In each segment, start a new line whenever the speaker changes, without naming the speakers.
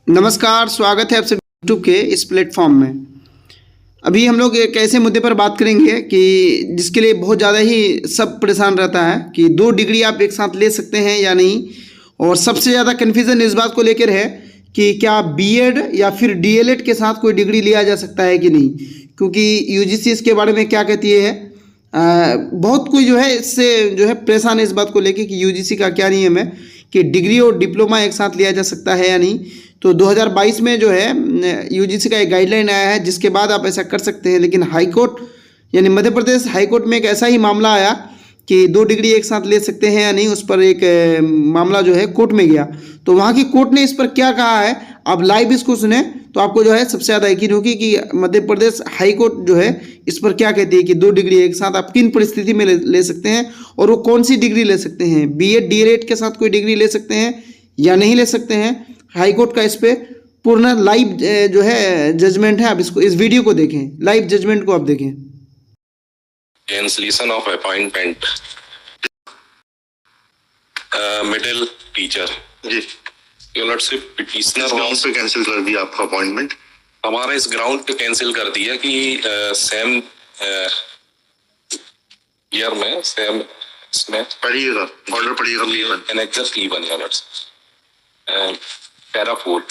नमस्कार, स्वागत है आप सभी यूट्यूब के इस प्लेटफॉर्म में। अभी हम लोग एक ऐसे मुद्दे पर बात करेंगे कि जिसके लिए बहुत ज़्यादा ही सब परेशान रहता है कि 2 डिग्री आप एक साथ ले सकते हैं या नहीं। और सबसे ज़्यादा कन्फ्यूज़न इस बात को लेकर है कि क्या बीएड या फिर डीएलएड के साथ कोई डिग्री लिया जा सकता है कि नहीं, क्योंकि यूजीसी इसके बारे में क्या कहती है। बहुत कोई जो है इससे जो है परेशान है इस बात को लेकर कि यूजीसी का क्या नियम है कि डिग्री और डिप्लोमा एक साथ लिया जा सकता है या नहीं। तो 2022 में जो है यूजीसी का एक गाइडलाइन आया है जिसके बाद आप ऐसा कर सकते हैं, लेकिन हाई कोर्ट यानी मध्य प्रदेश हाई कोर्ट में एक ऐसा ही मामला आया कि 2 डिग्री एक साथ ले सकते हैं या नहीं। उस पर एक मामला जो है कोर्ट में गया, तो वहाँ की कोर्ट ने इस पर क्या कहा है आप लाइव इसको सुने तो आपको जो है सबसे ज़्यादा यकीन होगी कि मध्य प्रदेश हाई कोर्ट जो है इस पर क्या कहती है कि 2 डिग्री एक साथ आप किन परिस्थिति में ले सकते हैं और वो कौन सी डिग्री ले सकते हैं। बीएड डीएलएड के साथ कोई डिग्री ले सकते हैं या नहीं ले सकते हैं। हाई कोर्ट का इस पे पूर्ण लाइव जो है जजमेंट है। आप इसको इस वीडियो को देखें, लाइव जजमेंट को आप देखें।
Cancellation of appointment middle teacher जी स्कॉलरशिप पिटिशनर
ग्राउंड पे कैंसिल कर दिया आपका अपॉइंटमेंट।
हमारा इस ग्राउंड पे कैंसिल कर दिया कि सेम ईयर में सेम इसमें
पढ़िएगा ऑर्डर पढ़िएगा
एनेक्सस 11 पैरा 4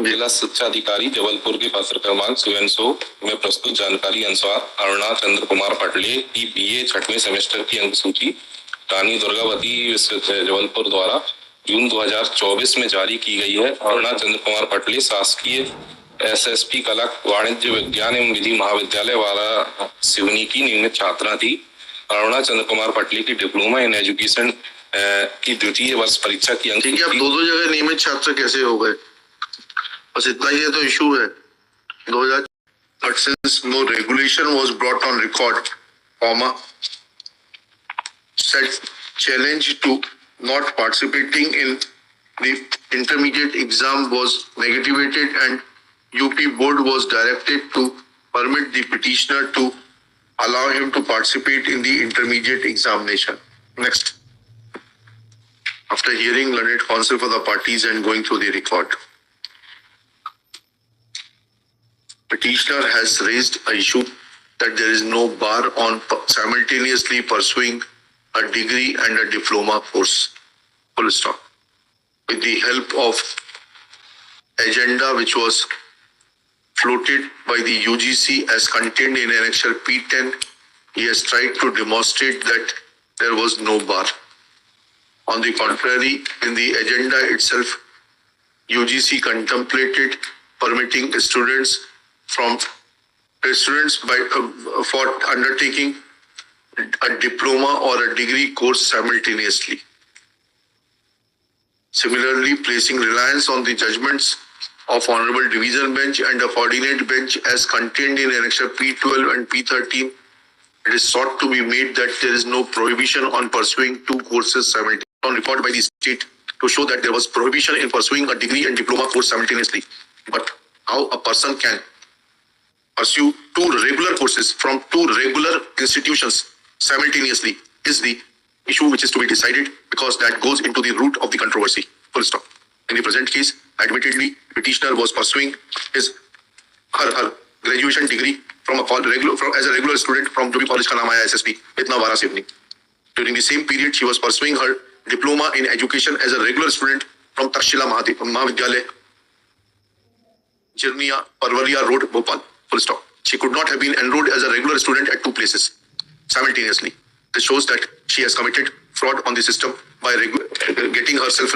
जिला शिक्षा अधिकारी जबलपुर के पत्र क्रमांक 700 में प्रस्तुत जानकारी अनुसार अरुणा चंद्र कुमार पटले की बीए 6वें सेमेस्टर की अंक सूची रानी दुर्गावती विश्वविद्यालय जबलपुर द्वारा जून 2024 में जारी की गई है। अरुणा चंद्र कुमार पटले शासकीय एसएसपी कला वाणिज्य विज्ञान एवं विधि महाविद्यालय वाला सिवनी की नियमित छात्रा थी। अरुणा चंद्र कुमार पटले की डिप्लोमा इन एजुकेशन की द्वितीय वर्ष परीक्षा की अंक
ठीक है। आप दो जगह नियमित छात्र कैसे हो गए? बस इतना ही तो इशू है 2000। But since no regulation was brought on record, said challenge to not participating in the intermediate exam was negativated and UP board was directed to permit the petitioner to allow him to participate in the intermediate examination. Next. After hearing learned counsel for the parties and going through the record, petitioner has raised an issue that there is no bar on simultaneously pursuing a degree and a diploma course. Full stop. With the help of agenda which was floated by the UGC as contained in Annexure P10, he has tried to demonstrate that there was no bar. On the contrary, in the agenda itself, UGC contemplated permitting students for undertaking a diploma or a degree course simultaneously. Similarly, placing reliance on the judgments of Honorable Division Bench and a coordinate bench as contained in Annexure P12 and P13, it is sought to be made that there is no prohibition on pursuing 2 courses simultaneously. On record by the state to show that there was prohibition in pursuing a degree and diploma course simultaneously. But how a person can pursue 2 regular courses from 2 regular institutions simultaneously is the issue which is to be decided, because that goes into the root of the controversy. Full stop. In the present case, admittedly, petitioner was pursuing her graduation degree as a regular student from जो भी college का नाम आया SSP Kitna वारा Seoni. During the same period, she was pursuing her diploma in education as a regular student from Takshila Mahavidyalaya, Jirniya, Parvalia Road, Bhopal. Full stop. She could not have been enrolled as a regular student at 2 places simultaneously. This shows that she has committed fraud on the system by getting herself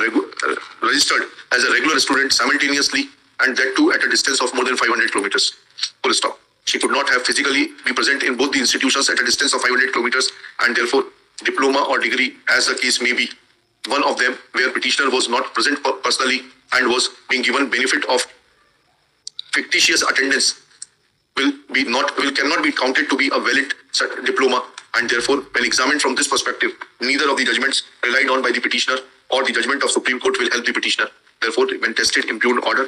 registered as a regular student simultaneously, and that too at a distance of more than 500 kilometers. Full stop. She could not have physically be present in both the institutions at a distance of 500 kilometers, and therefore diploma or degree, as the case may be, one of them where petitioner was not present personally and was being given benefit of fictitious attendance cannot be counted to be a valid diploma, and therefore when examined from this perspective, neither of the judgments relied on by the petitioner or the judgment of Supreme Court will help the petitioner. Therefore, when tested impugned order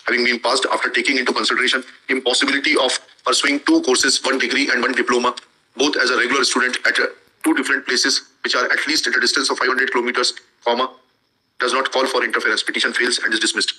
having been passed after taking into consideration impossibility of pursuing 2 courses, 1 degree and 1 diploma, both as a regular student at 2 different places which are at least at a distance of 500 kilometers, does not call for interference. Petition fails and is dismissed.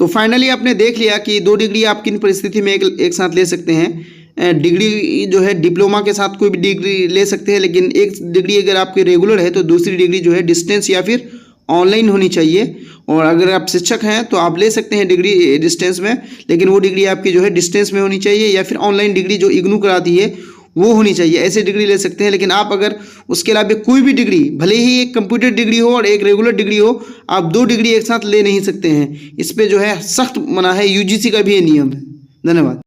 तो finally आपने देख लिया कि 2 degree आप किन परिस्थिति में एक साथ ले सकते हैं। डिग्री जो है डिप्लोमा के साथ कोई भी डिग्री ले सकते हैं, लेकिन एक डिग्री अगर आपकी रेगुलर है तो दूसरी डिग्री जो है डिस्टेंस या फिर ऑनलाइन होनी चाहिए। और अगर आप शिक्षक हैं तो आप ले सकते हैं डिग्री डिस्टेंस में, लेकिन वो डिग्री आपकी जो है डिस्टेंस में होनी चाहिए, या फिर ऑनलाइन डिग्री जो इग्नू कराती है वो होनी चाहिए। ऐसे डिग्री ले सकते हैं। लेकिन आप अगर उसके अलावा कोई भी डिग्री, भले ही एक कंप्यूटर डिग्री हो और एक रेगुलर डिग्री हो, आप 2 डिग्री एक साथ ले नहीं सकते हैं। इस पे जो है सख्त मना है, यूजीसी का भी ये नियम है। धन्यवाद।